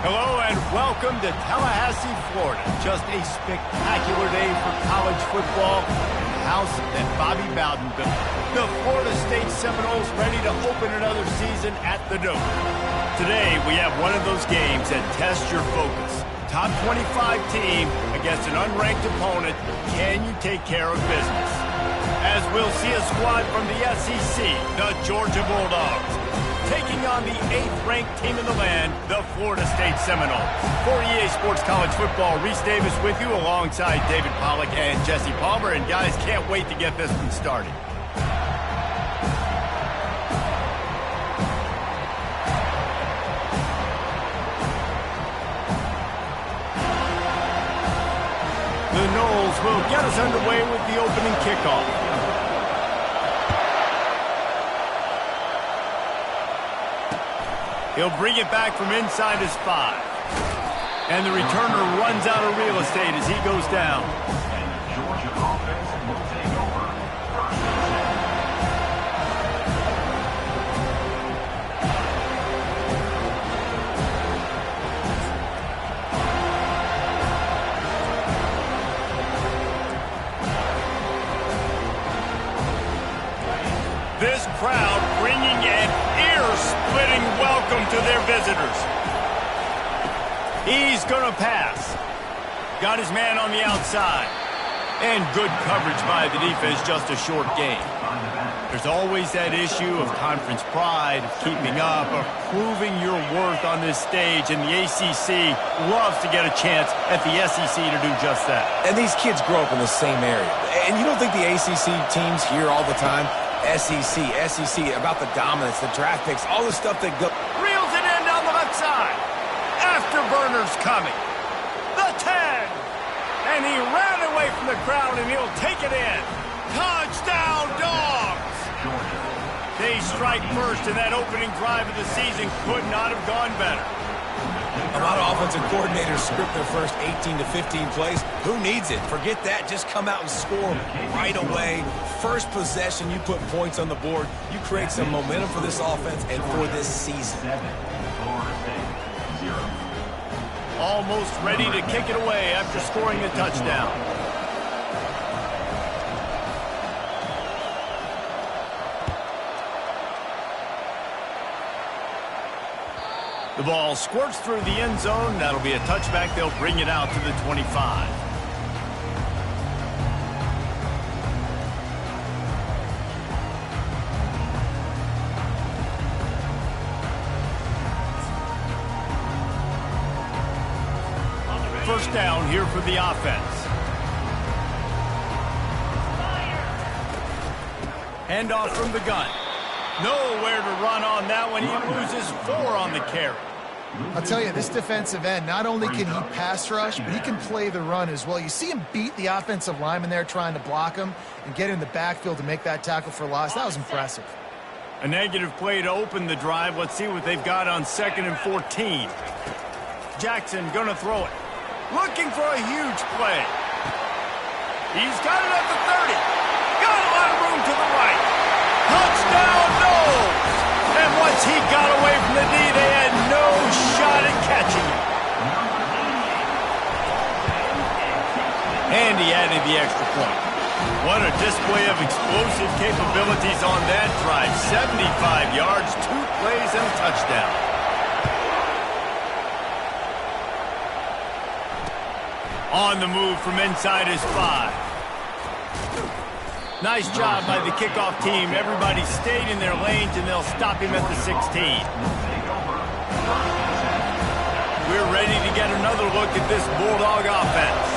Hello and welcome to Tallahassee, Florida. Just a spectacular day for college football. The house that Bobby Bowden built. The Florida State Seminoles ready to open another season at the Dome. Today we have one of those games that tests your focus. Top 25 team against an unranked opponent. Can you take care of business? As we'll see a squad from the SEC, the Georgia Bulldogs, taking on the 8th-ranked team in the land, the Florida State Seminoles. For EA Sports College Football, Reese Davis with you alongside David Pollack and Jesse Palmer. And guys, can't wait to get this one started. The Noles will get us underway with the opening kickoff. He'll bring it back from inside his 5. And the returner runs out of real estate as he goes down. And the Georgia offense will take over. This crowd bringing an ear-splitting welcome to their visitors. He's going to pass. Got his man on the outside. And good coverage by the defense, just a short gain. There's always that issue of conference pride, of keeping up, of proving your worth on this stage, and the ACC loves to get a chance at the SEC to do just that. And these kids grow up in the same area. And you don't think the ACC teams hear all the time? SEC, about the dominance, the draft picks, all the stuff that go. Reels it in down the left side. Afterburner's coming. The 10. And he ran away from the crowd, and he'll take it in. Touchdown, Dogs! They strike first, and that opening drive of the season could not have gone better. A lot of offensive coordinators script their first 18 to 15 plays. Who needs it? Forget that. Just come out and score right away. First possession, you put points on the board. You create some momentum for this offense and for this season. Almost ready to kick it away after scoring a touchdown. The ball squirts through the end zone. That'll be a touchback. They'll bring it out to the 25. First down here for the offense. Handoff from the gun. Nowhere to run on that one. He loses 4 on the carry. I'll tell you, this defensive end, not only can he pass rush, but he can play the run as well. You see him beat the offensive lineman there trying to block him and get in the backfield to make that tackle for loss. That was impressive. A negative play to open the drive. Let's see what they've got on 2nd and 14. Jackson going to throw it. Looking for a huge play. He's got it at the 30. Got a lot of room to the right. Touchdown, Noles! And once he got away from the D, they had no shot at catching him. And he added the extra point. What a display of explosive capabilities on that drive. 75 yards, 2 plays, and a touchdown. On the move from inside his 5. Nice job by the kickoff team. Everybody stayed in their lanes, and they'll stop him at the 16. We're ready to get another look at this Bulldog offense.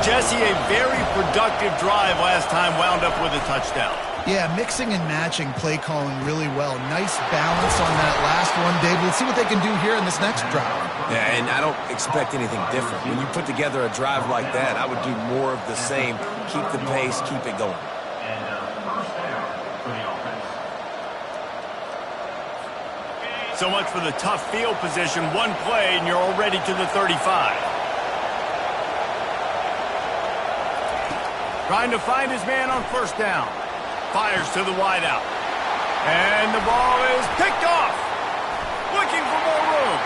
Jesse, a very productive drive last time, wound up with a touchdown. Yeah, mixing and matching play calling really well. Nice balance on that last one, David. Let's see what they can do here in this next drive. Yeah, and I don't expect anything different. When you put together a drive like that, I would do more of the same. Keep the pace, keep it going. So much for the tough field position. One play, and you're already to the 35. Trying to find his man on first down. Fires to the wideout. And the ball is picked off. Looking for more room.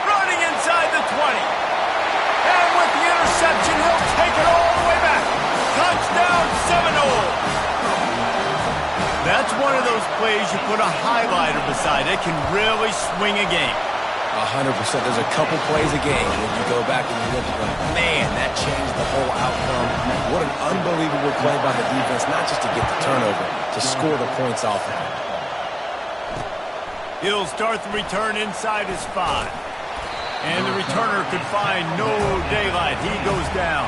Running inside 20. And with the interception, he'll take it all the way back. Touchdown, Seminoles. That's one of those plays you put a highlighter beside it, can really swing a game. 100%. There's a couple plays a game when you go back and you look at them. Man, that changed the whole outcome. What an unbelievable play by the defense, not just to get the turnover, to score the points off of it. He'll start the return inside his 5. And the returner could find no daylight. He goes down.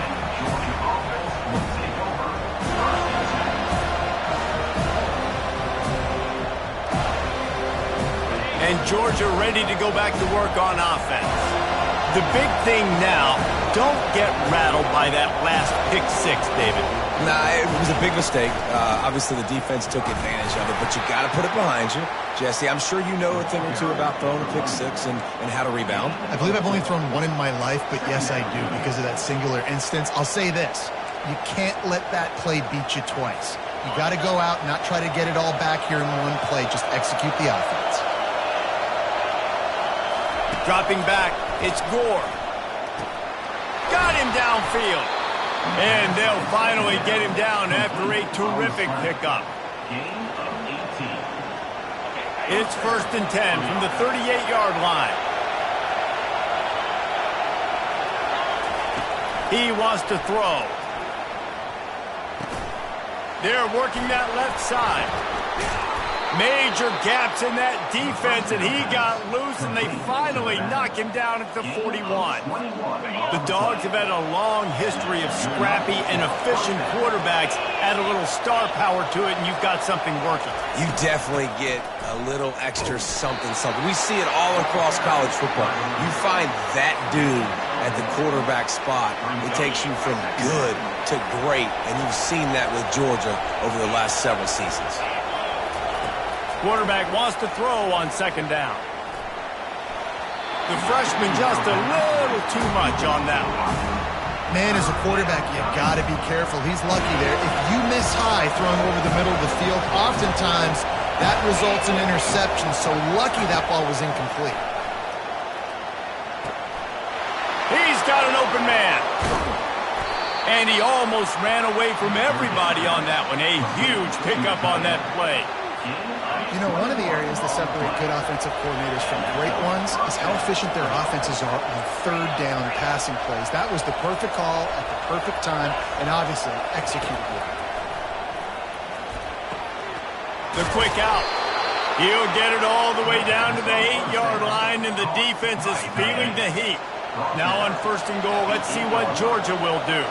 And Georgia ready to go back to work on offense. The big thing now, don't get rattled by that last pick 6, David. Nah, it was a big mistake. Obviously, the defense took advantage of it, but you got to put it behind you. Jesse, I'm sure you know a thing or two about throwing a pick 6 and how to rebound. I believe I've only thrown one in my life, but yes, I do because of that singular instance. I'll say this. You can't let that play beat you twice. You got to go out and not try to get it all back here in one play. Just execute the offense. Dropping back, it's Gore. Got him downfield. And they'll finally get him down after a terrific pickup. It's 1st and 10 from the 38-yard line. He wants to throw. They're working that left side. Major gaps in that defense, and he got loose, and they finally knock him down at the 41. The Dogs have had a long history of scrappy and efficient quarterbacks. Add a little star power to it, and you've got something working. You definitely get a little extra something. We see it all across college football. You find that dude at the quarterback spot, it takes you from good to great, and you've seen that with Georgia over the last several seasons. Quarterback wants to throw on 2nd down. The freshman just a little too much on that one. Man, as a quarterback, you got to be careful. He's lucky there. If you miss high throwing over the middle of the field, oftentimes that results in interception. So lucky that ball was incomplete. He's got an open man. And he almost ran away from everybody on that one. A huge pickup on that play. You know, one of the areas that separate good offensive coordinators from great ones is how efficient their offenses are on 3rd down passing plays. That was the perfect call at the perfect time and obviously executed well. The quick out. He'll get it all the way down to the 8-yard line, and the defense is feeling the heat. Now on 1st and goal, let's see what Georgia will do.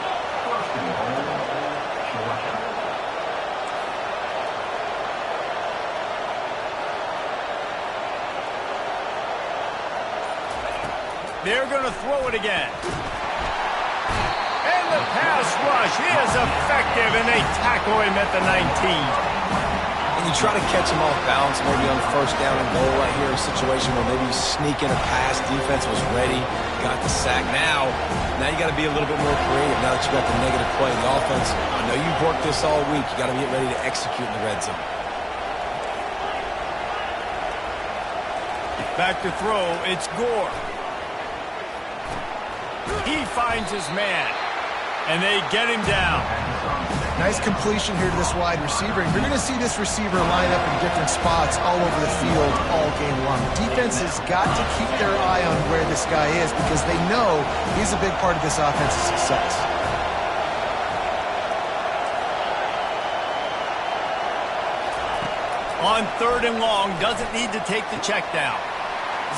They're going to throw it again. And the pass rush is effective, and they tackle him at the 19. And you try to catch him off balance, maybe on 1st down and goal right here, a situation where maybe you sneak in a pass, defense was ready, got the sack. Now you got to be a little bit more creative now that you got the negative play. The offense, I know you've worked this all week. You got to get ready to execute in the red zone. Back to throw, it's Gore. He finds his man, and they get him down. Nice completion here to this wide receiver. And you're going to see this receiver line up in different spots all over the field all game long. Defense has got to keep their eye on where this guy is because they know he's a big part of this offense's success. On 3rd and long, doesn't need to take the check down.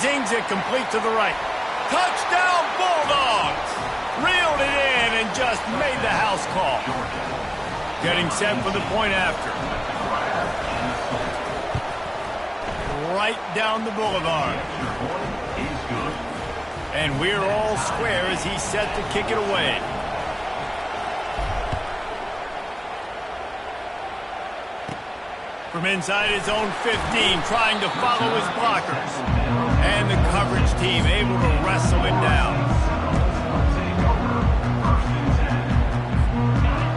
Zings it complete to the right. Touchdown, Bulldogs! Reeled it in and just made the house call. Getting set for the point after. Right down the boulevard. And we're all square as he's set to kick it away. From inside his own 15, trying to follow his blockers. And the coverage team able to wrestle him down.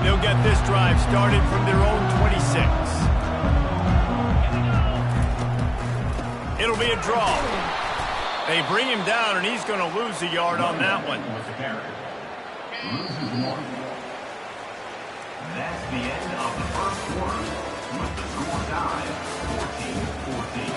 They'll get this drive started from their own 26. It'll be a draw. They bring him down, and he's going to lose a yard on that one. Loses 1. That's the end of the first quarter with the score tied 14-14.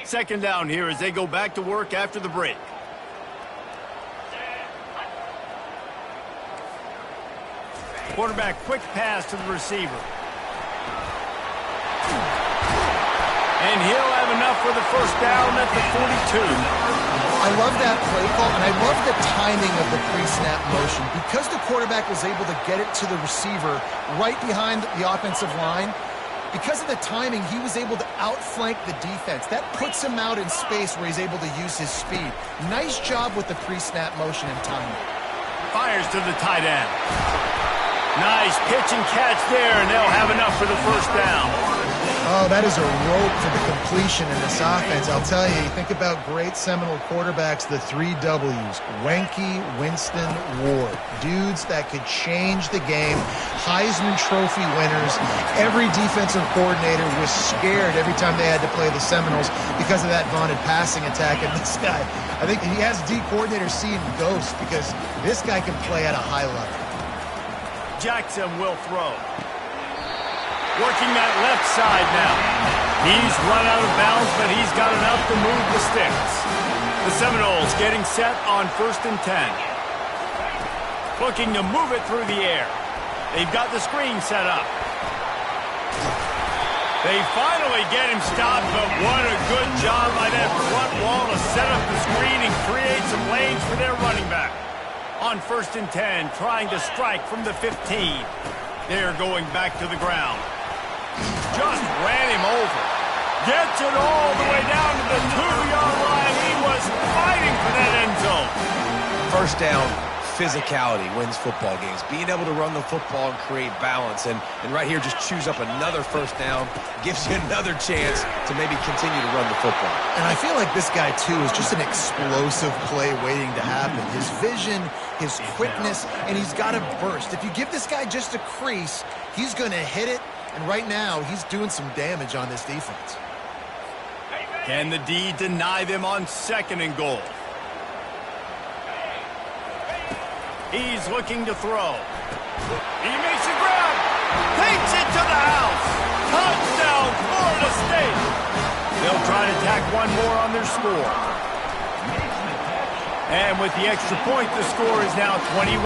Second down here as they go back to work after the break. Quarterback, quick pass to the receiver. And he'll have enough for the first down at the 42. I love that play call, and I love the timing of the pre-snap motion. Because the quarterback was able to get it to the receiver right behind the offensive line, because of the timing, he was able to outflank the defense. That puts him out in space where he's able to use his speed. Nice job with the pre-snap motion and timing. Fires to the tight end. Nice pitch and catch there, and they'll have enough for the first down. Oh, that is a rope to the completion in this offense. I'll tell you think about great Seminole quarterbacks, the 3 W's. Wenke, Winston, Ward. Dudes that could change the game. Heisman Trophy winners. Every defensive coordinator was scared every time they had to play the Seminoles because of that vaunted passing attack. And this guy, I think he has D coordinator seeing ghosts because this guy can play at a high level. Jackson will throw. Working that left side now. He's run out of bounds, but he's got enough to move the sticks. The Seminoles getting set on 1st and 10. Looking to move it through the air. They've got the screen set up. They finally get him stopped, but what a good job by that front wall to set up the screen and create some lanes for their running back. On 1st and 10, trying to strike from the 15. They're going back to the ground. Just ran him over. Gets it all the way down to the 2-yard line. He was fighting for that end zone. First down, physicality wins football games. Being able to run the football and create balance. And right here, just choose up another first down. Gives you another chance to maybe continue to run the football. And I feel like this guy, too, is just an explosive play waiting to happen. His vision, his quickness, and he's got a burst. If you give this guy just a crease, he's going to hit it. And right now, he's doing some damage on this defense. Can the D deny them on 2nd and goal? He's looking to throw. He makes a grab. Takes it to the house. Touchdown, Florida State. They'll try to tack one more on their score. And with the extra point, the score is now 21-14.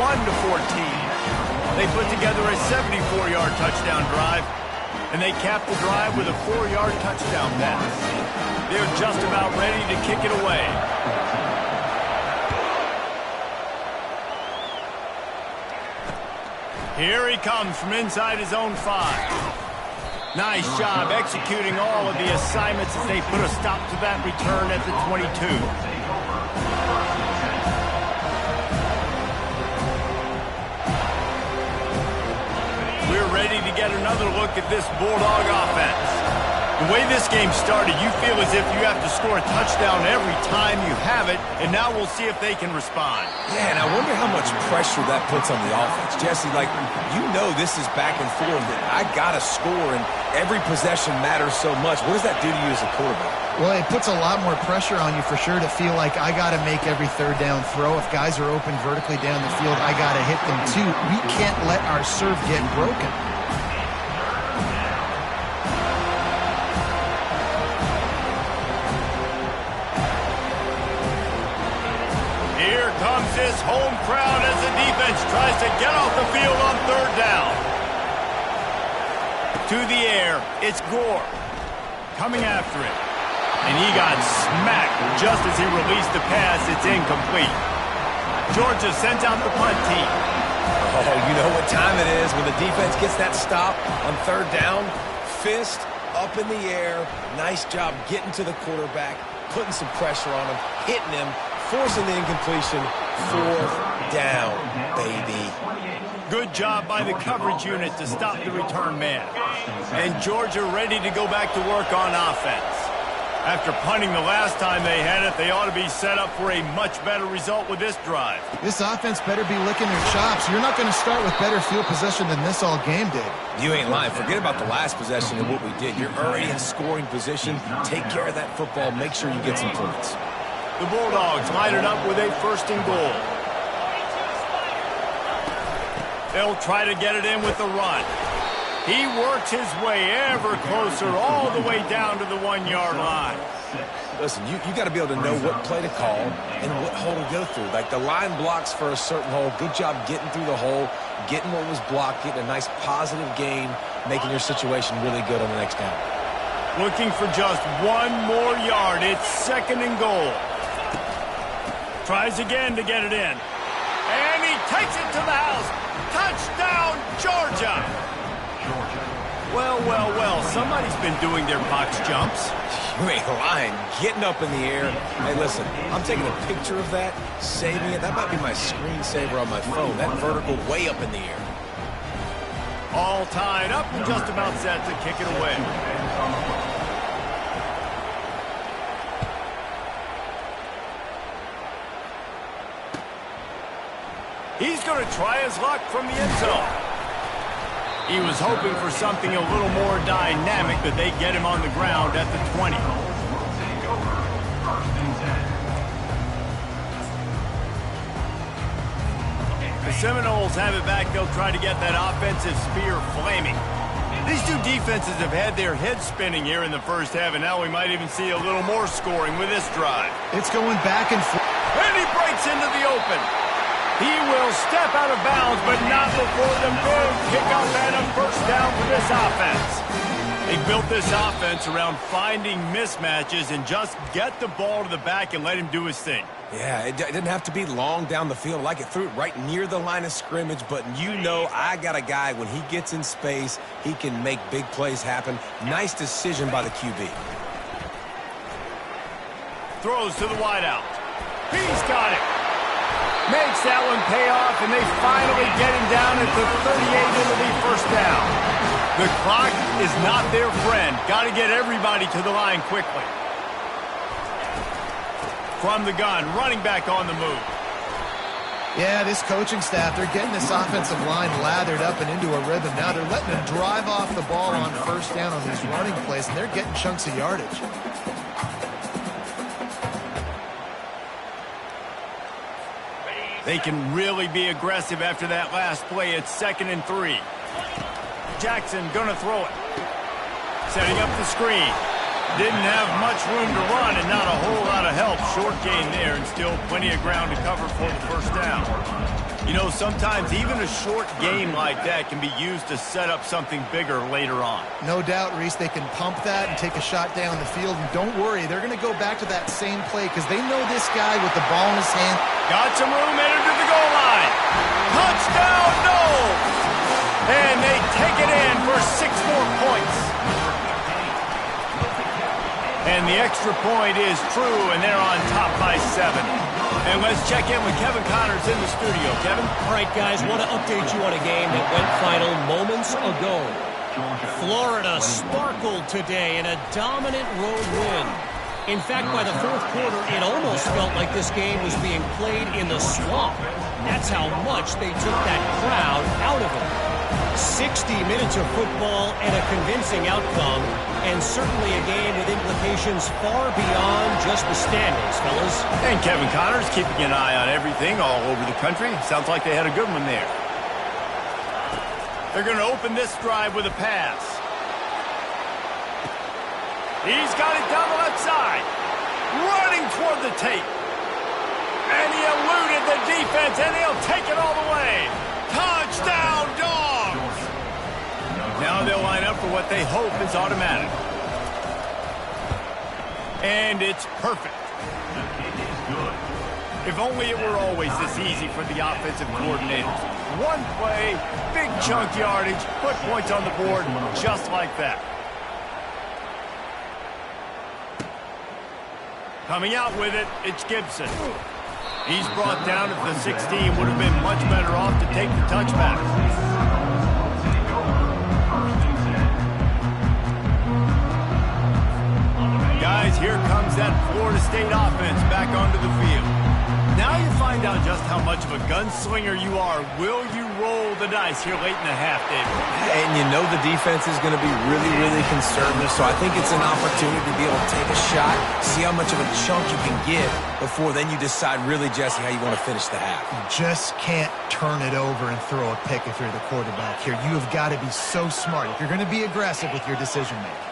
They put together a 74-yard touchdown drive, and they capped the drive with a 4-yard touchdown pass. They're just about ready to kick it away. Here he comes from inside his own 5. Nice job executing all of the assignments as they put a stop to that return at the 22. We're ready to get another look at this Bulldog offense. The way this game started, you feel as if you have to score a touchdown every time you have it, and now we'll see if they can respond. Yeah, and I wonder how much pressure that puts on the offense. Jesse, like, you know this is back and forth, and I got to score, and every possession matters so much. What does that do to you as a quarterback? Well, it puts a lot more pressure on you for sure to feel like I got to make every 3rd down throw. If guys are open vertically down the field, I got to hit them too. We can't let our serve get broken. Here comes his home crowd as the defense tries to get off the field on 3rd down. To the air, it's Gore coming after it. And he got smacked just as he released the pass. It's incomplete. Georgia sends out the punt team. Oh, you know what time it is when the defense gets that stop on 3rd down. Fist up in the air. Nice job getting to the quarterback, putting some pressure on him, hitting him, forcing the incompletion. 4th down, baby. Good job by the coverage unit to stop the return man. And Georgia ready to go back to work on offense. After punting the last time they had it, they ought to be set up for a much better result with this drive. This offense better be licking their chops. You're not going to start with better field possession than this all game did. You ain't lying. Forget about the last possession and what we did. You're already in scoring position. Take care of that football. Make sure you get some points. The Bulldogs line it up with a 1st and goal. They'll try to get it in with the run. He works his way ever closer all the way down to the 1-yard line. Listen, you got to be able to know what play to call and what hole to go through. Like the line blocks for a certain hole. Good job getting through the hole, getting what was blocked, getting a nice positive gain, making your situation really good on the next down. Looking for just 1 more yard. It's 2nd and goal. Tries again to get it in. And he takes it to the house. Touchdown, Georgia. Well, well, well, somebody's been doing their box jumps. You ain't lying. Getting up in the air. Hey, listen, I'm taking a picture of that, saving it. That might be my screensaver on my phone. That vertical way up in the air. All tied up and just about set to kick it away. He's going to try his luck from the end zone. He was hoping for something a little more dynamic, but they get him on the ground at the 20. The Seminoles have it back. They'll try to get that offensive spear flaming. These two defenses have had their heads spinning here in the first half, and now we might even see a little more scoring with this drive. It's going back and forth. And he breaks into the open. He will step out of bounds, but not before the big pickup and a 1st down for this offense. They built this offense around finding mismatches and just get the ball to the back and let him do his thing. Yeah, it didn't have to be long down the field. Like it threw it right near the line of scrimmage, but you know I got a guy, when he gets in space, he can make big plays happen. Nice decision by the QB. Throws to the wideout. He's got it. Makes that one pay off, and they finally get him down at the 38. It'll be 1st down. The clock is not their friend. Got to get everybody to the line quickly. From the gun, running back on the move. Yeah, this coaching staff, they're getting this offensive line lathered up and into a rhythm. Now they're letting them drive off the ball on 1st down on these running plays, and they're getting chunks of yardage. They can really be aggressive after that last play. It's 2nd and 3. Jackson gonna throw it. Setting up the screen. Didn't have much room to run and not a whole lot of help. Short gain there and still plenty of ground to cover for the 1st down. You know, sometimes even a short game like that can be used to set up something bigger later on. No doubt, Reese, they can pump that and take a shot down the field. And don't worry, they're going to go back to that same play because they know this guy with the ball in his hand. Got some room, entered to the goal line. Touchdown, Noles! And they take it in for 6 more points. And the extra point is true, and they're on top by 7. And let's check in with Kevin Connors in the studio. Kevin? All right, guys, want to update you on a game that went final moments ago. Florida sparkled today in a dominant road win. In fact, by the 4th quarter, it almost felt like this game was being played in the swamp. That's how much they took that crowd out of it. 60 minutes of football and a convincing outcome, and certainly a game with implications far beyond just the standings, fellas. And Kevin Connors keeping an eye on everything all over the country. Sounds like they had a good one there. They're going to open this drive with a pass. He's got it down the left side. Running toward the tape. And he eluded the defense, and he'll take it all the way. Touchdown, Dogs! Now they'll line up for what they hope is automatic. And it's perfect. If only it were always this easy for the offensive coordinators. One play, big chunk yardage, put points on the board just like that. Coming out with it, it's Gibson. He's brought down at the 16. Would have been much better off to take the touchback. Guys, here brings that Florida State offense back onto the field. Now you find out just how much of a gunslinger you are. Will you roll the dice here late in the half, David? And you know the defense is going to be really, really conservative, so I think it's an opportunity to be able to take a shot, see how much of a chunk you can get before then you decide really, Jesse, how you want to finish the half. You just can't turn it over and throw a pick if you're the quarterback here. You have got to be so smart if you're going to be aggressive with your decision-making.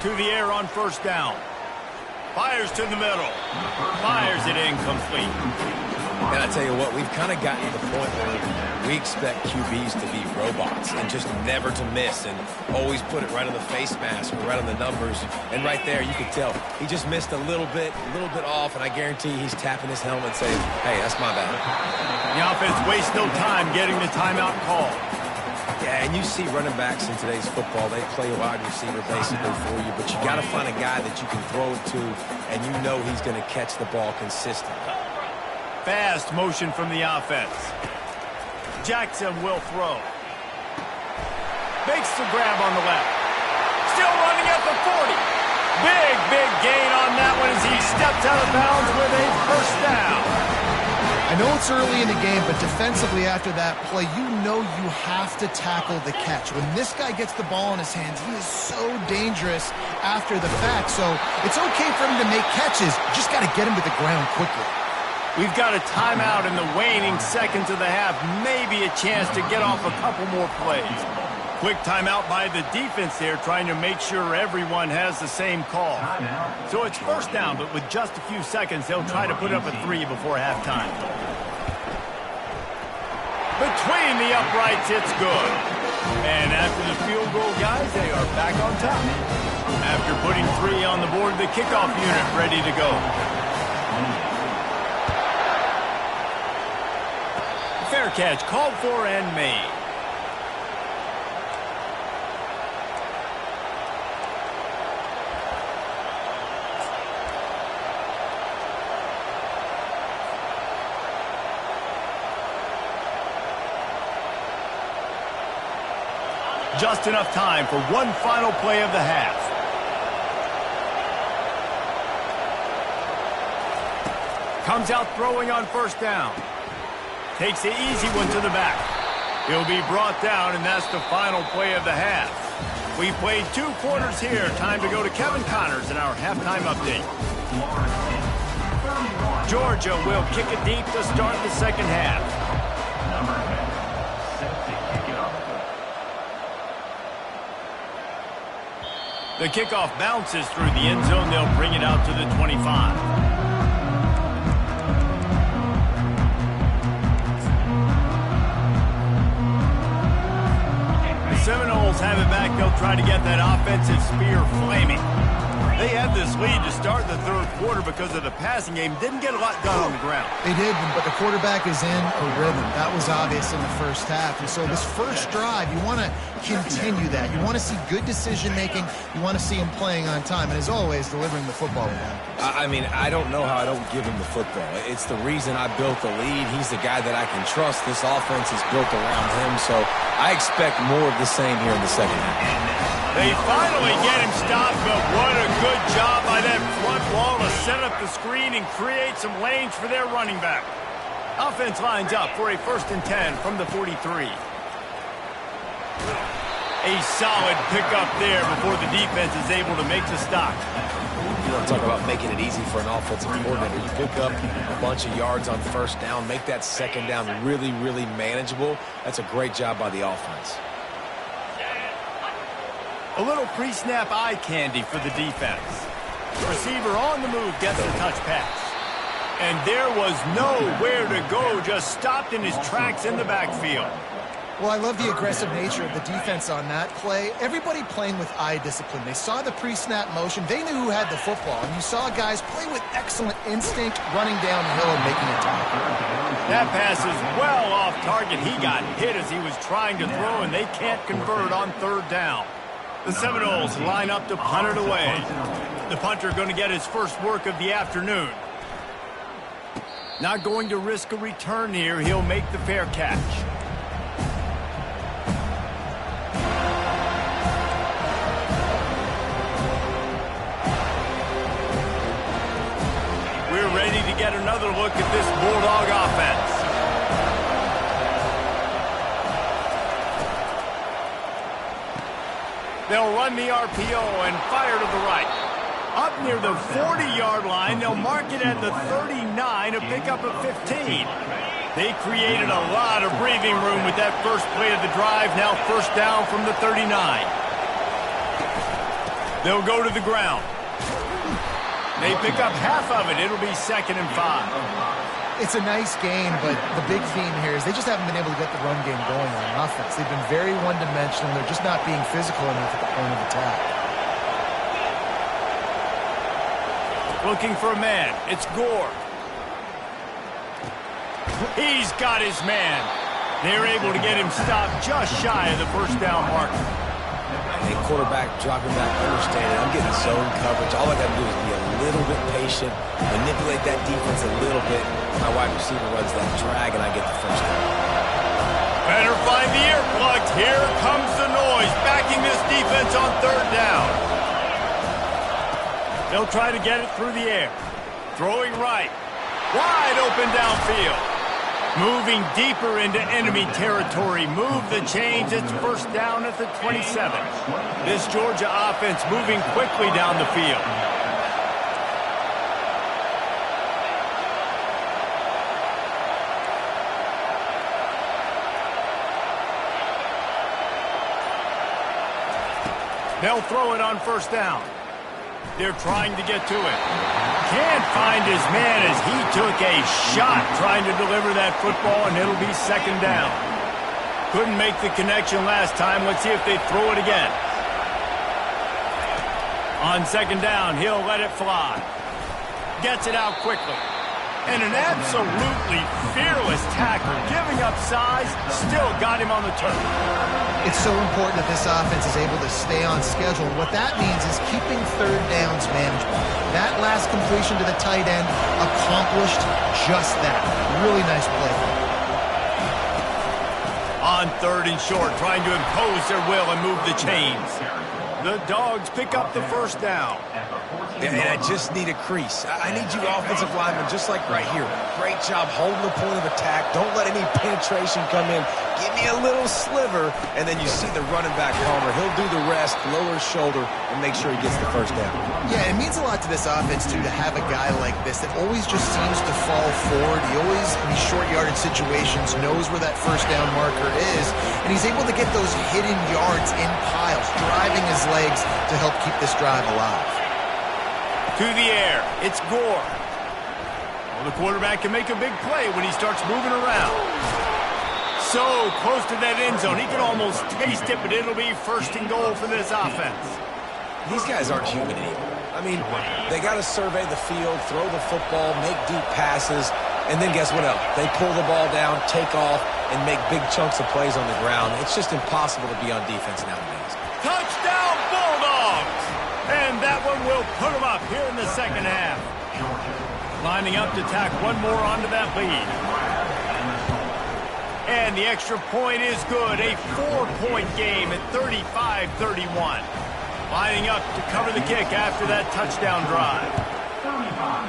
To the air on first down. Fires to the middle. Fires it incomplete. And I tell you what, we've kind of gotten to the point where we expect QBs to be robots and just never to miss and always put it right on the face mask or right on the numbers. And right there, you could tell he just missed a little bit off, and I guarantee he's tapping his helmet saying, hey, that's my bad. The offense wastes no time getting the timeout call. Yeah, and you see running backs in today's football, they play wide receiver basically for you, but you got to find a guy that you can throw it to, and you know he's going to catch the ball consistently. Fast motion from the offense. Jackson will throw. Makes the grab on the left. Still running at the 40. Big gain on that one as he steps out of bounds with a first down. I know it's early in the game, but defensively after that play, you know you have to tackle the catch. When this guy gets the ball in his hands, he is so dangerous after the fact. So it's okay for him to make catches. You just got to get him to the ground quickly. We've got a timeout in the waning seconds of the half. Maybe a chance to get off a couple more plays. Quick timeout by the defense there, trying to make sure everyone has the same call. So it's first down, but with just a few seconds, they'll try to put up a 3 before halftime. Between the uprights, it's good. And after the field goal, guys, they are back on top. After putting 3 on the board, the kickoff unit ready to go. Fair catch called for and made. Just enough time for one final play of the half. Comes out throwing on first down. Takes the easy one to the back. He'll be brought down, and that's the final play of the half. We've played 2 quarters here. Time to go to Kevin Connors in our halftime update. Georgia will kick it deep to start the second half. The kickoff bounces through the end zone. They'll bring it out to the 25. The Seminoles have it back. They'll try to get that offensive spear flaming. They had this lead to start the third quarter because of the passing game. Didn't get a lot done on the ground. They did, but the quarterback is in a rhythm. That was obvious in the first half. And so this first drive, you want to continue that. You want to see good decision-making. You want to see him playing on time. And as always, delivering the football with him. I mean, I don't know how I don't give him the football. It's the reason I built the lead. He's the guy that I can trust. This offense is built around him, so I expect more of the same here in the second half. They finally get him stopped, but what a good job by that front wall to set up the screen and create some lanes for their running back. Offense lines up for a 1st and 10 from the 43. A solid pickup there before the defense is able to make the stop. You want to talk about making it easy for an offensive coordinator. You pick up a bunch of yards on first down, make that second down really, really manageable. That's a great job by the offense. A little pre-snap eye candy for the defense. Receiver on the move gets the touch pass. And there was nowhere to go, just stopped in his tracks in the backfield. Well, I love the aggressive nature of the defense on that play. Everybody playing with eye discipline. They saw the pre-snap motion. They knew who had the football. And you saw guys play with excellent instinct, running downhill and making a tackle. That pass is well off target. He got hit as he was trying to throw, and they can't convert on 3rd down. The Seminoles line up to punt it away. The punter going to get his first work of the afternoon. Not going to risk a return here. He'll make the fair catch. get another look at this Bulldog offense. They'll run the RPO and fire to the right. Up near the 40-yard line, they'll mark it at the 39, a pickup of 15. They created a lot of breathing room with that first play of the drive, now first down from the 39. They'll go to the ground. They pick up half of it. It'll be 2nd and 5. It's a nice game, but the big theme here is they just haven't been able to get the run game going on offense. They've been very one-dimensional. They're just not being physical enough at the point of attack. Looking for a man. It's Gore. He's got his man. They're able to get him stopped just shy of the first down marker. Hey, quarterback dropping back, understand it. I'm getting zone coverage. All I got to do is be a little bit patient, manipulate that defense a little bit. My wide receiver runs that drag, and I get the first down. Better find the earplugs. Here comes the noise, backing this defense on 3rd down. They'll try to get it through the air. Throwing right. Wide open downfield. Moving deeper into enemy territory. Move the chains. It's first down at the 27. This Georgia offense moving quickly down the field. They'll throw it on first down. They're trying to get to it. Can't find his man as he took a shot trying to deliver that football, and it'll be 2nd down. Couldn't make the connection last time. Let's see if they throw it again. On 2nd down, he'll let it fly. Gets it out quickly. And an absolutely fearless tackle, giving up size, still got him on the turf. It's so important that this offense is able to stay on schedule. What that means is keeping 3rd downs manageable. That last completion to the tight end accomplished just that. Really nice play. On 3rd and short, trying to impose their will and move the chains. The Dogs pick up the first down. Yeah, and I just need a crease. I need you offensive linemen, just like right here. Great job holding the point of attack. Don't let any penetration come in. Give me a little sliver, and then you see the running back, Palmer. He'll do the rest, lower his shoulder, and make sure he gets the first down. Yeah, it means a lot to this offense, too, to have a guy like this that always just seems to fall forward. He always, in these short yardage situations, knows where that first down marker is, and he's able to get those hidden yards in piles, driving his legs to help keep this drive alive. To the air, it's Gore. Well, the quarterback can make a big play when he starts moving around. So close to that end zone, he can almost taste it, but it'll be 1st and goal for this offense. These guys aren't human anymore. I mean, they got to survey the field, throw the football, make deep passes, and then guess what else? They pull the ball down, take off, and make big chunks of plays on the ground. It's just impossible to be on defense nowadays. Touchdown, Bulldogs! And that one will put them up here in the 2nd half. Lining up to tack one more onto that lead. And the extra point is good. A 4-point game at 35-31. Lining up to cover the kick after that touchdown drive. 35.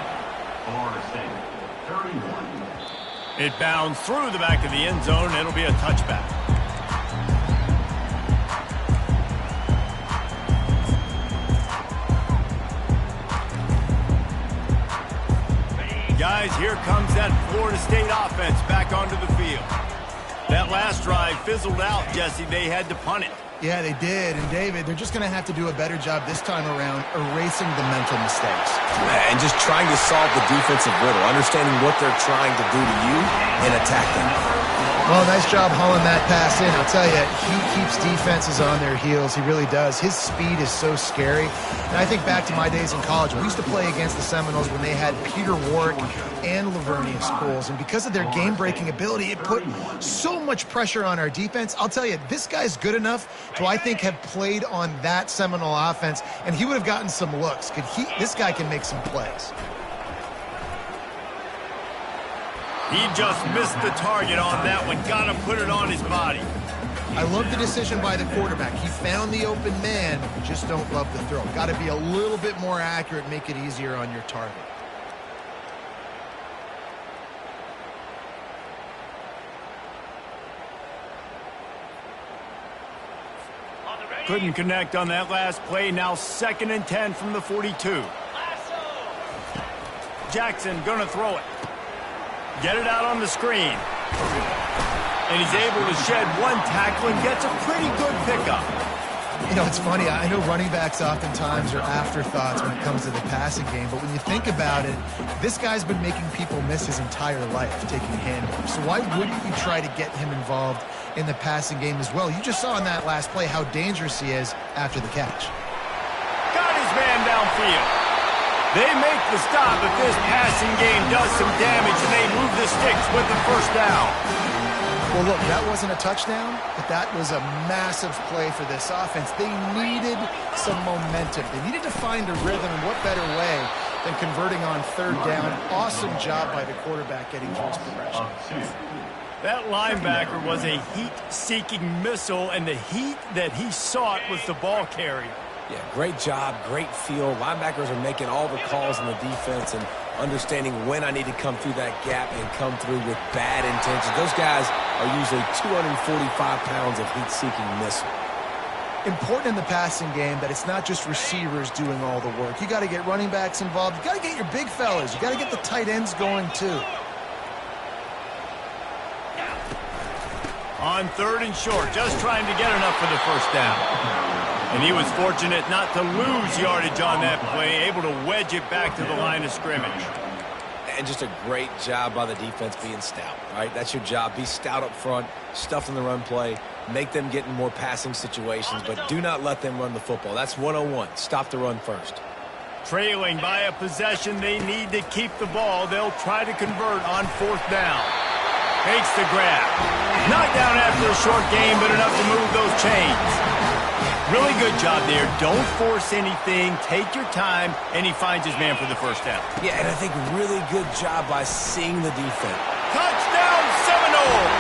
Florida State. 31. It bounds through the back of the end zone. It'll be a touchback. Guys, here comes that Florida State offense back onto the field. That last drive fizzled out, Jesse. They had to punt it. Yeah, they did. And, David, they're just going to have to do a better job this time around erasing the mental mistakes. And just trying to solve the defensive riddle, understanding what they're trying to do to you and attack them. Well, nice job hauling that pass in. I'll tell you, he keeps defenses on their heels. He really does. His speed is so scary. And I think back to my days in college. We used to play against the Seminoles when they had Peter Warrick and Lavernius Scholes. And because of their game-breaking ability, it put so much pressure on our defense. I'll tell you, this guy's good enough to, I think, have played on that Seminole offense, and he would have gotten some looks. This guy can make some plays. He just missed the target on that one. Got to put it on his body. I love the decision by the quarterback. He found the open man, just don't love the throw. Got to be a little bit more accurate, make it easier on your target. Couldn't connect on that last play. Now 2nd and 10 from the 42. Jackson gonna throw it. Get it out on the screen. And he's able to shed one tackle and gets a pretty good pickup. You know, it's funny. I know running backs oftentimes are afterthoughts when it comes to the passing game, but when you think about it, this guy's been making people miss his entire life taking handoffs. So why wouldn't you try to get him involved in the passing game as well? You just saw in that last play how dangerous he is after the catch. Got his man downfield. They make the stop, but this passing game does some damage, and they move the sticks with the first down. Well, look, that wasn't a touchdown, but that was a massive play for this offense. They needed some momentum. They needed to find a rhythm, and what better way than converting on 3rd down. Awesome job by the quarterback getting through his progression. That linebacker was a heat-seeking missile, and the heat that he sought was the ball carrier. Yeah, great job, great feel. Linebackers are making all the calls in the defense and understanding when I need to come through that gap and come through with bad intentions. Those guys are usually 245 pounds of heat-seeking missile. Important in the passing game that it's not just receivers doing all the work. You got to get running backs involved. You got to get your big fellas. You got to get the tight ends going too. On 3rd and short, just trying to get enough for the first down. And he was fortunate not to lose yardage on that play, able to wedge it back to the line of scrimmage. And just a great job by the defense being stout, right? That's your job. Be stout up front, stuff in the run play, make them get in more passing situations, but do not let them run the football. That's 101. Stop the run first. Trailing by a possession, they need to keep the ball. They'll try to convert on 4th down. Makes the grab. Knocked down after a short game, but enough to move those chains. Really good job there. Don't force anything. Take your time, and he finds his man for the first down. Yeah, and I think really good job by seeing the defense. Touchdown Seminoles!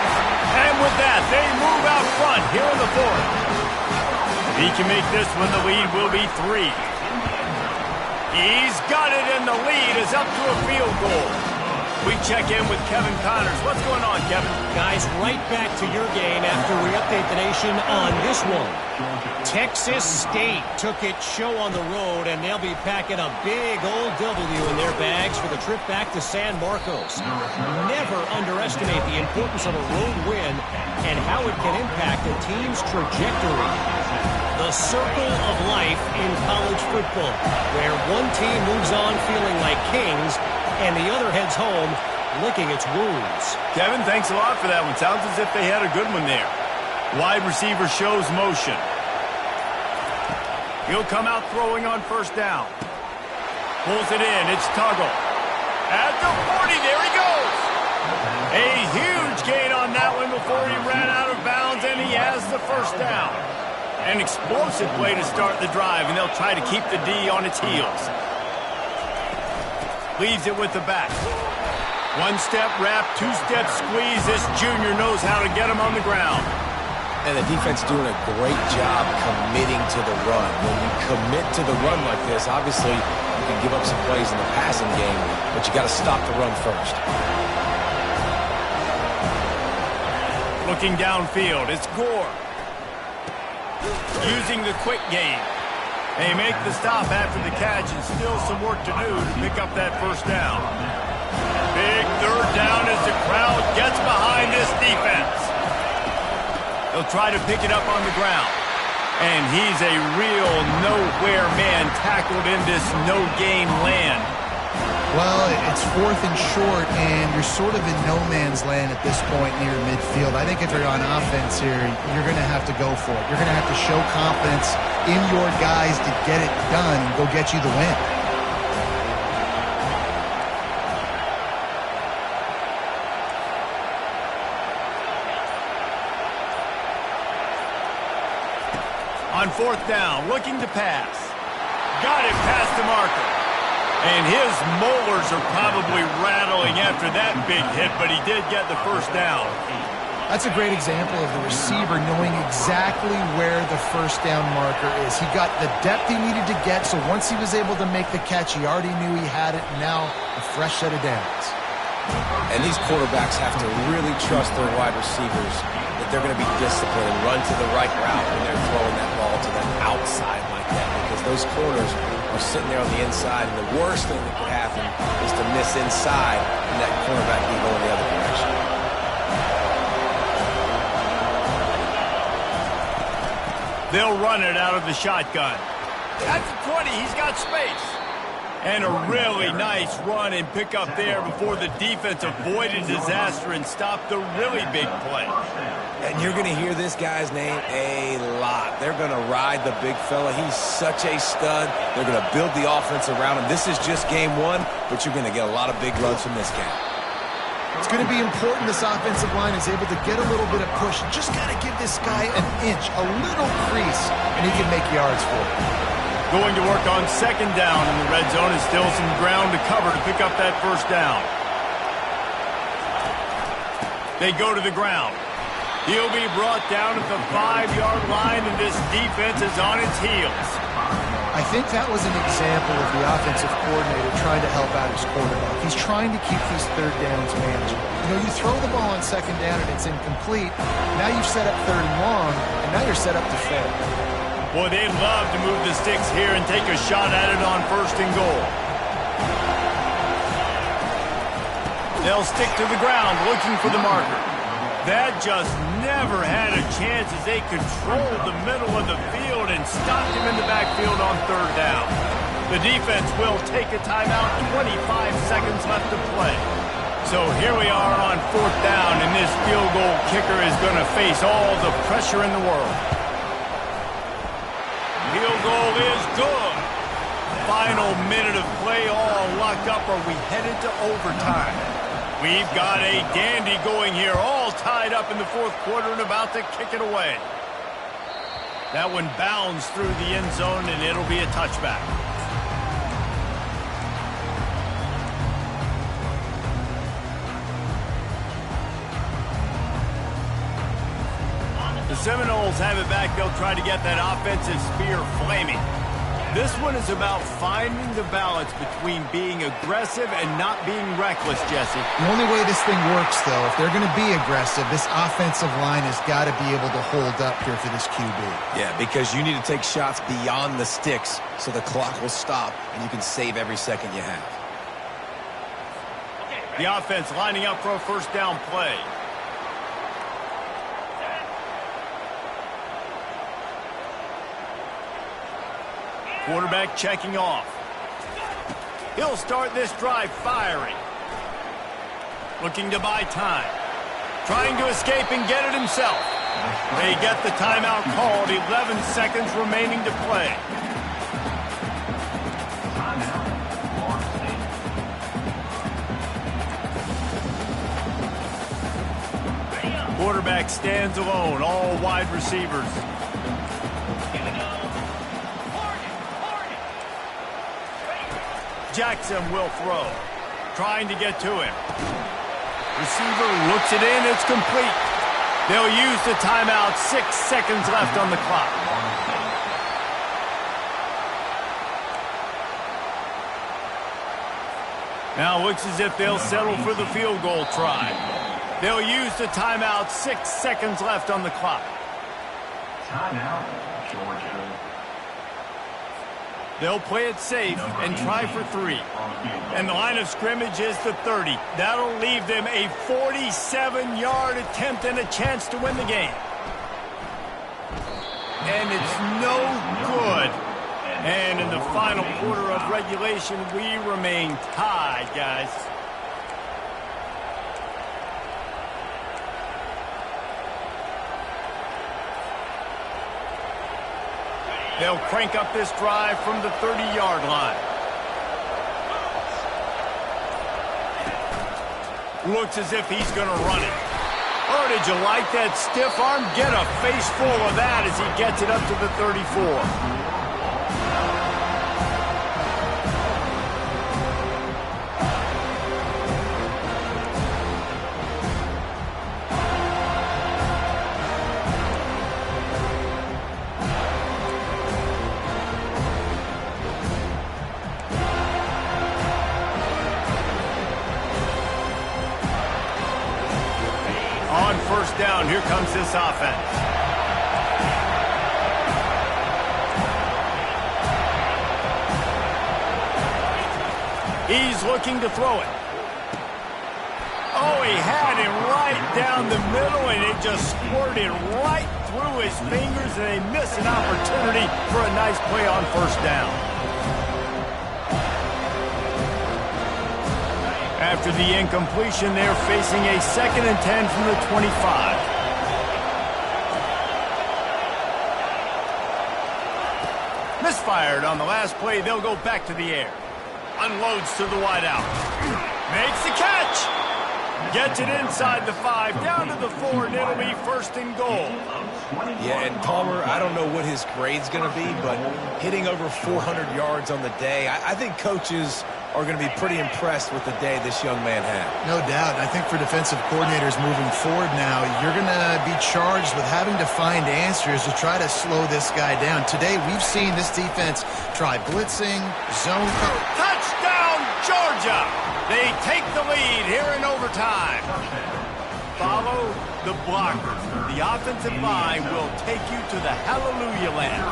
And with that, they move out front here in the 4th. If he can make this one, the lead will be 3. He's got it, and the lead is up to a field goal. We check in with Kevin Connors. What's going on, Kevin? Guys, right back to your game after we update the nation on this one. Texas State took its show on the road, and they'll be packing a big old W in their bags for the trip back to San Marcos. Never underestimate the importance of a road win and how it can impact a team's trajectory. The circle of life in college football, where one team moves on feeling like kings and the other heads home licking its wounds. Kevin, thanks a lot for that one. Sounds as if they had a good one there. Wide receiver shows motion. He'll come out throwing on 1st down. Pulls it in. It's Tuggle. At the 40, there he goes. A huge gain on that one before he ran out of bounds, and he has the 1st down. An explosive play to start the drive, and they'll try to keep the D on its heels. Leaves it with the back. 1-step wrap, 2-step squeeze. This junior knows how to get him on the ground. And the defense doing a great job committing to the run. When you commit to the run like this, obviously you can give up some plays in the passing game, but you got to stop the run first. Looking downfield, it's Gore. Using the quick game. They make the stop after the catch, and still some work to do to pick up that 1st down. Big 3rd down as the crowd gets behind this defense. They'll try to pick it up on the ground. And he's a real nowhere man tackled in this no-gain land. Well, it's 4th and short, and you're sort of in no man's land at this point near midfield. I think if you're on offense here, you're going to have to go for it. You're going to have to show confidence in your guys to get it done and go get you the win. On 4th down, looking to pass. Got it past the marker. And his molars are probably rattling after that big hit, but he did get the 1st down. That's a great example of the receiver knowing exactly where the 1st down marker is. He got the depth he needed to get, so once he was able to make the catch, he already knew he had it, and now a fresh set of downs. And these quarterbacks have to really trust their wide receivers that they're going to be disciplined and run to the right route when they're throwing that ball to the outside like that, because those corners are sitting there on the inside, and the worst thing that could happen is to miss inside and that cornerback be going the other direction. They'll run it out of the shotgun. That's the 20. He's got space. And a really nice run and pick up there before the defense avoided disaster and stopped the really big play. And you're going to hear this guy's name a lot. They're going to ride the big fella. He's such a stud. They're going to build the offense around him. This is just game one, but you're going to get a lot of big runs from this guy. It's going to be important this offensive line is able to get a little bit of push. Just got to give this guy an inch, a little crease, and he can make yards for it. Going to work on second down in the red zone, and still some ground to cover to pick up that first down. They go to the ground. He'll be brought down at the 5-yard line, and this defense is on its heels. I think that was an example of the offensive coordinator trying to help out his quarterback. He's trying to keep these third downs manageable. You know, you throw the ball on second down and it's incomplete. Now you've set up third and long, and now you're set up to fail. Boy, they'd love to move the sticks here and take a shot at it on first and goal. They'll stick to the ground looking for the marker. That just never had a chance as they controlled the middle of the field and stopped him in the backfield on third down. The defense will take a timeout, 25 seconds left to play. So here we are on fourth down, and this field goal kicker is going to face all the pressure in the world. Field goal is good. Final minute of play, all locked up. Are we headed to overtime? We've got a dandy going here, all tied up in the fourth quarter and about to kick it away. That one bounds through the end zone, and it'll be a touchback. The Seminoles have it back. They'll try to get that offensive spear flaming. This one is about finding the balance between being aggressive and not being reckless, Jesse. The only way this thing works, though, if they're going to be aggressive, this offensive line has got to be able to hold up here for this QB. Yeah, because you need to take shots beyond the sticks so the clock will stop and you can save every second you have. The offense lining up for a first down play. Quarterback checking off. He'll start this drive firing. Looking to buy time. Trying to escape and get it himself. They get the timeout called. 11 seconds remaining to play. Quarterback stands alone. All wide receivers. Jackson will throw. Trying to get to him. Receiver looks it in. It's complete. They'll use the timeout. 6 seconds left on the clock. Now looks as if they'll settle for the field goal try. They'll use the timeout. 6 seconds left on the clock. Timeout, Georgia. They'll play it safe and try for 3. And the line of scrimmage is the 30. That'll leave them a 47-yard attempt and a chance to win the game. And it's no good. And in the final quarter of regulation, we remain tied, guys. They'll crank up this drive from the 30-yard line. Looks as if he's going to run it. Oh, did you like that stiff arm? Get a face full of that as he gets it up to the 34. down. Here comes this offense. He's looking to throw it. Oh, he had him right down the middle, and it just squirted right through his fingers, and they missed an opportunity for a nice play on first down. After the incompletion, they're facing a 2nd and 10 from the 25. Misfired on the last play. They'll go back to the air. Unloads to the wideout. Makes the catch. Gets it inside the 5, down to the 4, and it'll be 1st and goal. Yeah, and Palmer, I don't know what his grade's going to be, but hitting over 400 yards on the day, I think coaches are going to be pretty impressed with the day this young man had. No doubt. I think for defensive coordinators moving forward now, you're going to be charged with having to find answers to try to slow this guy down. Today, we've seen this defense try blitzing, zone. Touchdown, Georgia! They take the lead here in overtime. Follow the blockers. The offensive line will take you to the hallelujah land.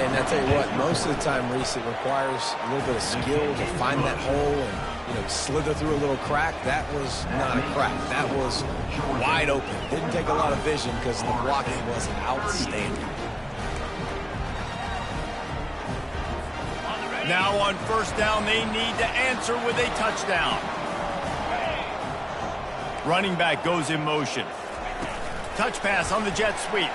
And I tell you what, most of the time, Reese, it requires a little bit of skill to find that hole and, slither through a little crack. That was not a crack. That was wide open. Didn't take a lot of vision because the blocking was outstanding. Now on first down, they need to answer with a touchdown. Running back goes in motion. Touch pass on the jet sweep.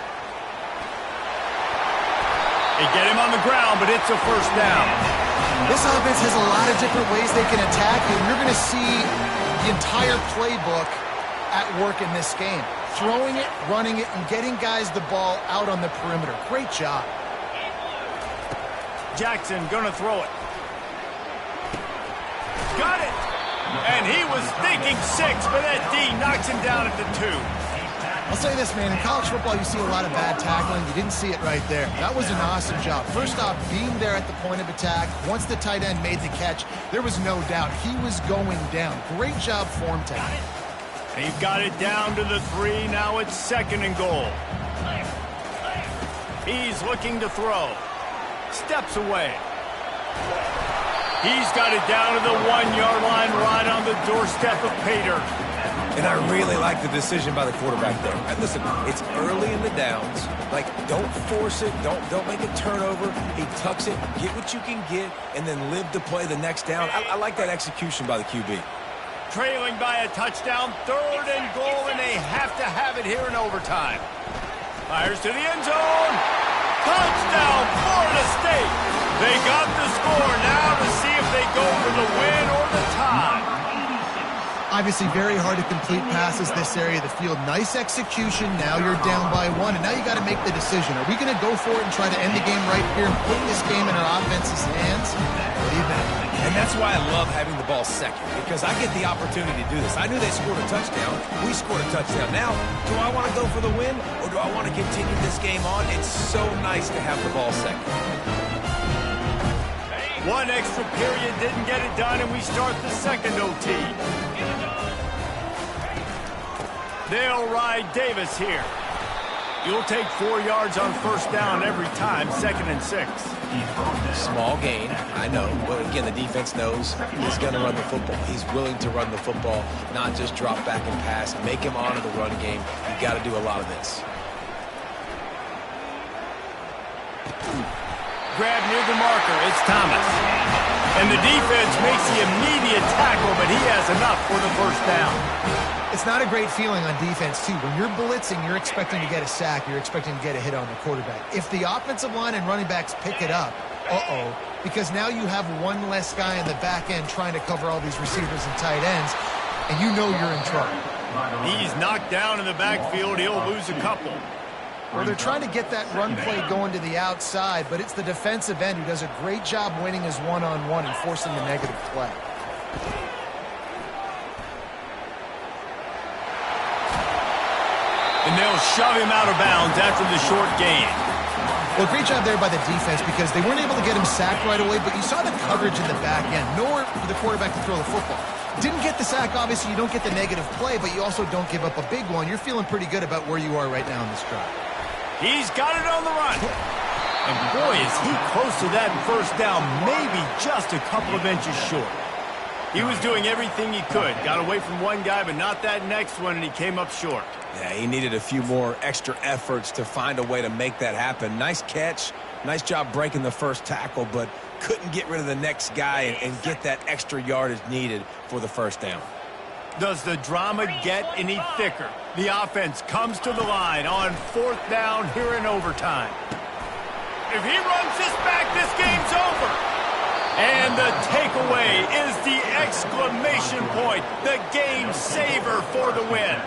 They get him on the ground, but it's a first down. This offense has a lot of different ways they can attack you. You're going to see the entire playbook at work in this game. Throwing it, running it, and getting guys the ball out on the perimeter. Great job. Jackson gonna throw it. Got it! And he was thinking 6, but that D knocks him down at the 2. I'll say this, man. In college football, you see a lot of bad tackling. You didn't see it right there. That was an awesome job. First off, being there at the point of attack. Once the tight end made the catch, there was no doubt he was going down. Great job form taking. They've got it down to the 3. Now it's 2nd and goal. He's looking to throw. Steps away. He's got it down to the 1-yard line, right on the doorstep of Pater. And I really like the decision by the quarterback there. And listen, it's early in the downs. Don't force it. Don't make a turnover. He tucks it, get what you can get, and then live to play the next down. I like that execution by the QB. Trailing by a touchdown, 3rd and goal, and they have to have it here in overtime. Fires to the end zone. Touchdown, Florida State. They got the score now to see if they go for the win or the tie. Obviously, very hard to complete passes this area of the field. Nice execution. Now you're down by 1, and now you got to make the decision. Are we going to go for it and try to end the game right here and put this game in our offense's hands? What do you think? And that's why I love having the ball second, because I get the opportunity to do this. I knew they scored a touchdown. We scored a touchdown. Now, do I want to go for the win, or do I want to continue this game on? It's so nice to have the ball second. One extra period didn't get it done, and we start the 2nd OT. They'll ride Davis here. You'll take 4 yards on first down every time, 2nd and 6. Small gain, I know, but again, the defense knows he's going to run the football. He's willing to run the football, not just drop back and pass, make him honor the run game. You got to do a lot of this. Grab near the marker, it's Thomas. And the defense makes the immediate tackle, but he has enough for the first down. It's not a great feeling on defense, too. When you're blitzing, you're expecting to get a sack. You're expecting to get a hit on the quarterback. If the offensive line and running backs pick it up, because now you have one less guy in the back end trying to cover all these receivers and tight ends, and you know you're in trouble. He's knocked down in the backfield. He'll lose a couple. Well, they're trying to get that run play going to the outside, but it's the defensive end who does a great job winning his one-on-one and forcing the negative play. And they'll shove him out of bounds after the short gain. Well, great job there by the defense because they weren't able to get him sacked right away, but you saw the coverage in the back end. Nowhere for the quarterback to throw the football. Didn't get the sack, obviously. You don't get the negative play, but you also don't give up a big one. You're feeling pretty good about where you are right now in this drive. He's got it on the run. And boy, is he close to that first down, maybe just a couple of inches short. He was doing everything he could. Got away from one guy, but not that next one, and he came up short. Yeah, he needed a few more extra efforts to find a way to make that happen. Nice catch. Nice job breaking the first tackle, but couldn't get rid of the next guy and get that extra yardage needed for the first down. Does the drama get any thicker? The offense comes to the line on 4th down here in overtime. If he runs this back, this game's over. And the takeaway is the exclamation point, the game saver for the win.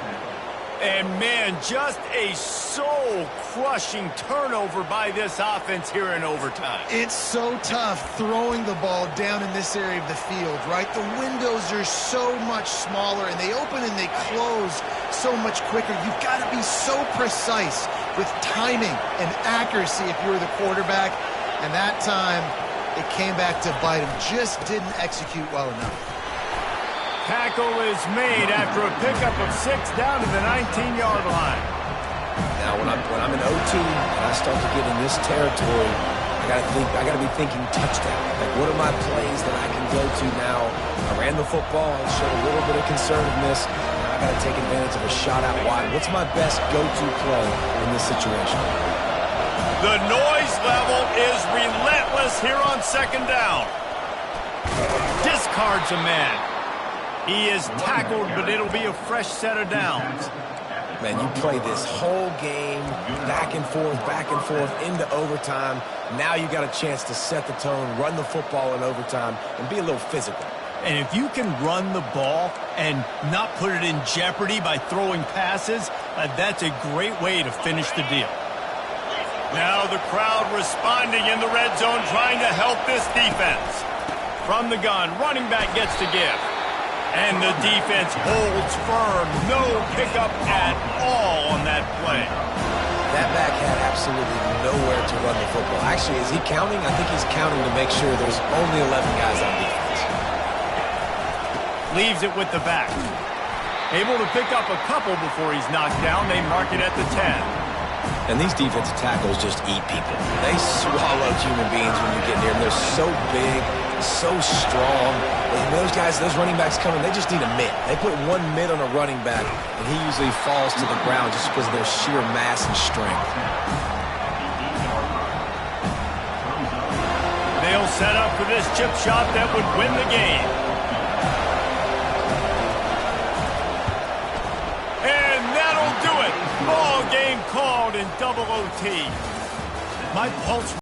And, man, just a soul-crushing turnover by this offense here in overtime. It's so tough throwing the ball down in this area of the field, right? The windows are so much smaller, and they open and they close so much quicker. You've got to be so precise with timing and accuracy if you're the quarterback. And that time, it came back to bite him. Just didn't execute well enough. Tackle is made after a pickup of 6 down to the 19-yard line. Now, when I'm in OT and I start to get in this territory, I gotta be thinking touchdown. Like, what are my plays that I can go to now? I ran the football and showed a little bit of conservativeness. Now I gotta take advantage of a shot out wide. What's my best go-to play in this situation? The noise level is relentless here on 2nd down. Discards a man. He is tackled, but it'll be a fresh set of downs. Man, you play this whole game back and forth into overtime. Now you got a chance to set the tone, run the football in overtime, and be a little physical. And if you can run the ball and not put it in jeopardy by throwing passes, that's a great way to finish the deal. Now the crowd responding in the red zone, trying to help this defense. From the gun, running back gets to give. And the defense holds firm. No pickup at all on that play. That back had absolutely nowhere to run the football. Actually, is he counting? I think he's counting to make sure there's only 11 guys on defense. Leaves it with the back. Able to pick up a couple before he's knocked down. They mark it at the 10. And these defensive tackles just eat people. They swallow human beings when you get near them. They're so big, so strong. And those guys, those running backs coming, they just need a mid. They put one mid on a running back, and he usually falls to the ground just because of their sheer mass and strength. They'll set up for this chip shot that would win the game. And that'll do it. Ball game called in double OT. My pulse